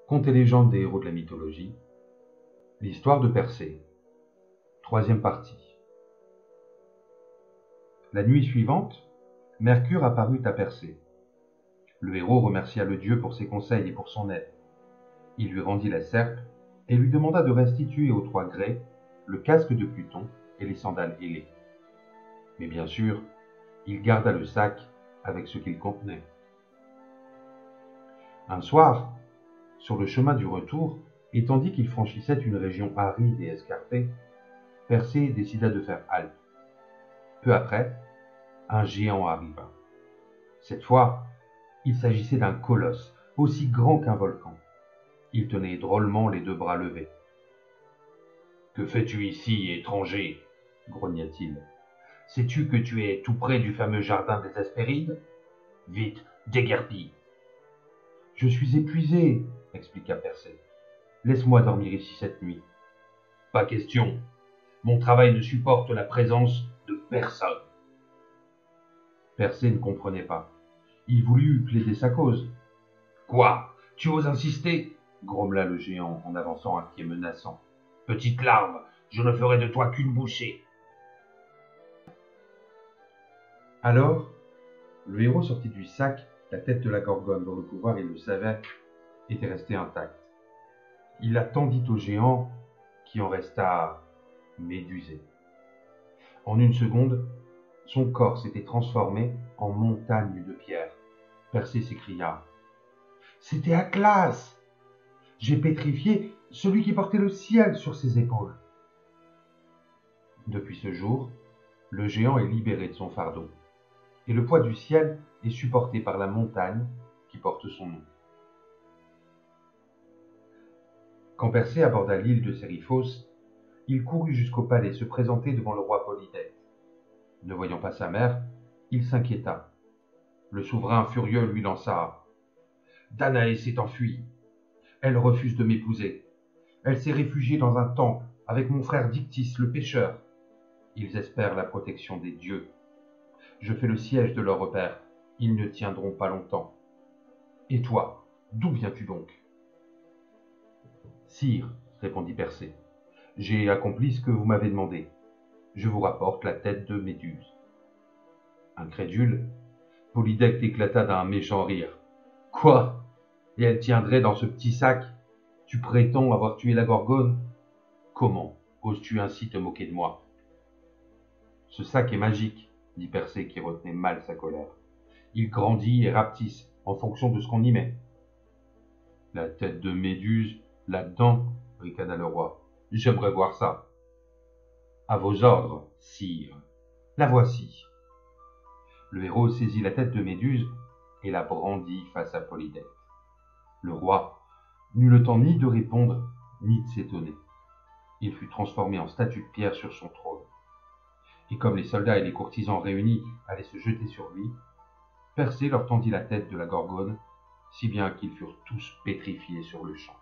Contes et légendes des héros de la mythologie. L'histoire de Persée. Troisième partie. La nuit suivante, Mercure apparut à Persée. Le héros remercia le dieu pour ses conseils et pour son aide. Il lui rendit la serpe et lui demanda de restituer aux trois Grès le casque de Pluton et les sandales ailées. Mais bien sûr, il garda le sac avec ce qu'il contenait. Un soir, sur le chemin du retour, et tandis qu'il franchissait une région aride et escarpée, Persée décida de faire halte. Peu après, un géant arriva. Cette fois, il s'agissait d'un colosse, aussi grand qu'un volcan. Il tenait drôlement les deux bras levés. « Que fais-tu ici, étranger » grogna-t-il. « Sais-tu que tu es tout près du fameux jardin des Hespérides ? Vite, déguerpis !»« Je suis épuisé, » expliqua Persée. « Laisse-moi dormir ici cette nuit. »« Pas question. Mon travail ne supporte la présence de personne. » Persée ne comprenait pas. Il voulut plaider sa cause. « Quoi ? Tu oses insister ?» grommela le géant en avançant un pied menaçant. « Petite larve, je ne ferai de toi qu'une bouchée. » Alors, le héros sortit du sac la tête de la Gorgone dont le pouvoir, il le savait, était resté intact. Il la tendit au géant qui en resta médusé. En une seconde, son corps s'était transformé en montagne de pierres. Persée s'écria. « C'était Atlas ! J'ai pétrifié celui qui portait le ciel sur ses épaules. » Depuis ce jour, le géant est libéré de son fardeau, et le poids du ciel est supporté par la montagne qui porte son nom. Quand Persée aborda l'île de Sériphos, il courut jusqu'au palais se présenter devant le roi Polydecte. Ne voyant pas sa mère, il s'inquiéta. Le souverain furieux lui lança « Danaé s'est enfuie. Elle refuse de m'épouser. Elle s'est réfugiée dans un temple avec mon frère Dictys, le pêcheur. Ils espèrent la protection des dieux. Je fais le siège de leur repère. Ils ne tiendront pas longtemps. Et toi, d'où viens-tu donc ?»« Sire, répondit Persée, j'ai accompli ce que vous m'avez demandé. Je vous rapporte la tête de Méduse. » Incrédule, Polydecte éclata d'un méchant rire. « Quoi ? Et elle tiendrait dans ce petit sac ? Tu prétends avoir tué la Gorgone ? Comment oses-tu ainsi te moquer de moi ? » ?»« Ce sac est magique, dit Persée qui retenait mal sa colère. Il grandit et rapetisse en fonction de ce qu'on y met. »« La tête de Méduse, là-dedans, ricana le roi. J'aimerais voir ça. »« À vos ordres, sire. La voici. » Le héros saisit la tête de Méduse et la brandit face à Polydecte. Le roi n'eut le temps ni de répondre, ni de s'étonner. Il fut transformé en statue de pierre sur son trône. Et comme les soldats et les courtisans réunis allaient se jeter sur lui, Persée leur tendit la tête de la Gorgone, si bien qu'ils furent tous pétrifiés sur le champ.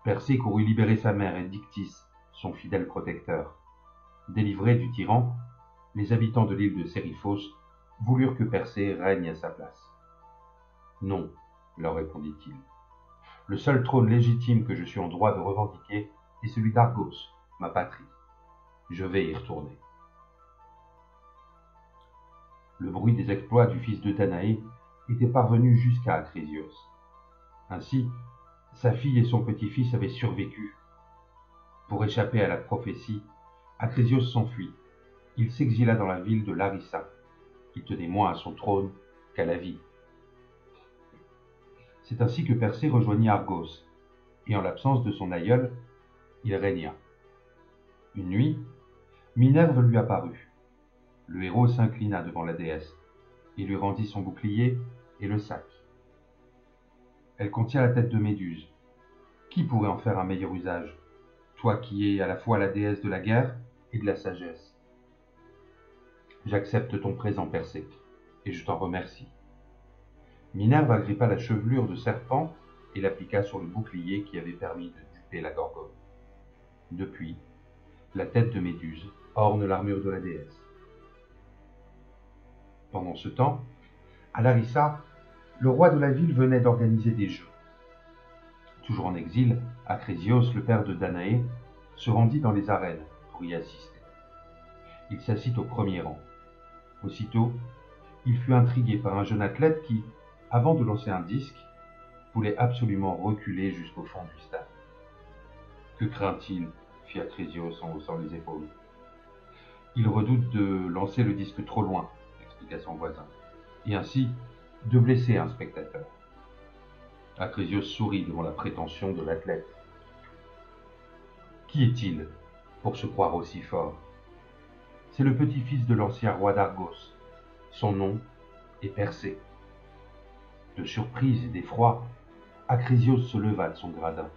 Persée courut libérer sa mère et Dictys, son fidèle protecteur. Délivrés du tyran, les habitants de l'île de Sériphos voulurent que Persée règne à sa place. « Non, leur répondit-il. Le seul trône légitime que je suis en droit de revendiquer est celui d'Argos, ma patrie. Je vais y retourner. » Le bruit des exploits du fils de Danaé était parvenu jusqu'à Acrésios. Ainsi, sa fille et son petit-fils avaient survécu. Pour échapper à la prophétie, Acrésios s'enfuit. Il s'exila dans la ville de Larissa. Il tenait moins à son trône qu'à la vie. C'est ainsi que Persée rejoignit Argos, et en l'absence de son aïeul, il régna. Une nuit, Minerve lui apparut. Le héros s'inclina devant la déesse et lui rendit son bouclier et le sac. Elle contient la tête de Méduse. Qui pourrait en faire un meilleur usage, toi qui es à la fois la déesse de la guerre et de la sagesse ? J'accepte ton présent, Persée, et je t'en remercie. Minerve agrippa la chevelure de serpent et l'appliqua sur le bouclier qui avait permis de duper la Gorgone. Depuis, la tête de Méduse orne l'armure de la déesse. Pendant ce temps, à Larissa, le roi de la ville venait d'organiser des jeux. Toujours en exil, Acrésios, le père de Danaé, se rendit dans les arènes pour y assister. Il s'assit au premier rang. Aussitôt, il fut intrigué par un jeune athlète qui, avant de lancer un disque, voulait absolument reculer jusqu'au fond du stade. Que craint-il? Fit Acrésios en haussant les épaules. Il redoute de lancer le disque trop loin, expliqua son voisin, et ainsi de blesser un spectateur. Acrésios sourit devant la prétention de l'athlète. Qui est-il pour se croire aussi fort? C'est le petit-fils de l'ancien roi d'Argos. Son nom est Persée. De surprise et d'effroi, Acrésios se leva de son gradin.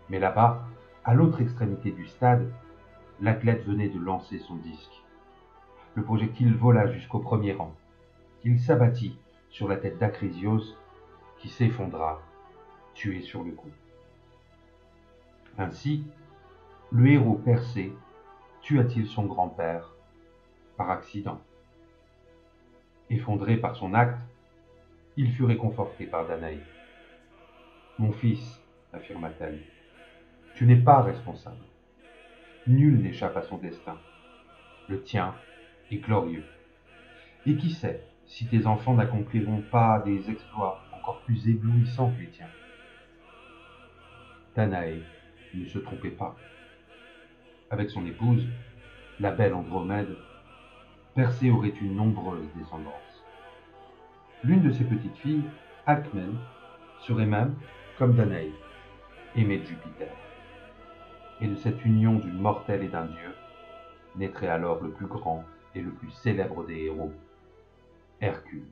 Mais là-bas, à l'autre extrémité du stade, l'athlète venait de lancer son disque. Le projectile vola jusqu'au premier rang. Il s'abattit sur la tête d'Acrésios, qui s'effondra, tué sur le coup. Ainsi, le héros Persée tua-t-il son grand-père par accident. Effondré par son acte, il fut réconforté par Danaé. Mon fils, affirma-t-elle, tu n'es pas responsable. Nul n'échappe à son destin. Le tien est glorieux. Et qui sait si tes enfants n'accompliront pas des exploits encore plus éblouissants que les tiens. Danaé ne se trompait pas. Avec son épouse, la belle Andromède, Persée aurait une nombreuse descendance. L'une de ses petites filles, Alcmène, serait même, comme Danaé, aimée de Jupiter. Et de cette union d'une mortelle et d'un dieu, naîtrait alors le plus grand et le plus célèbre des héros, Hercule.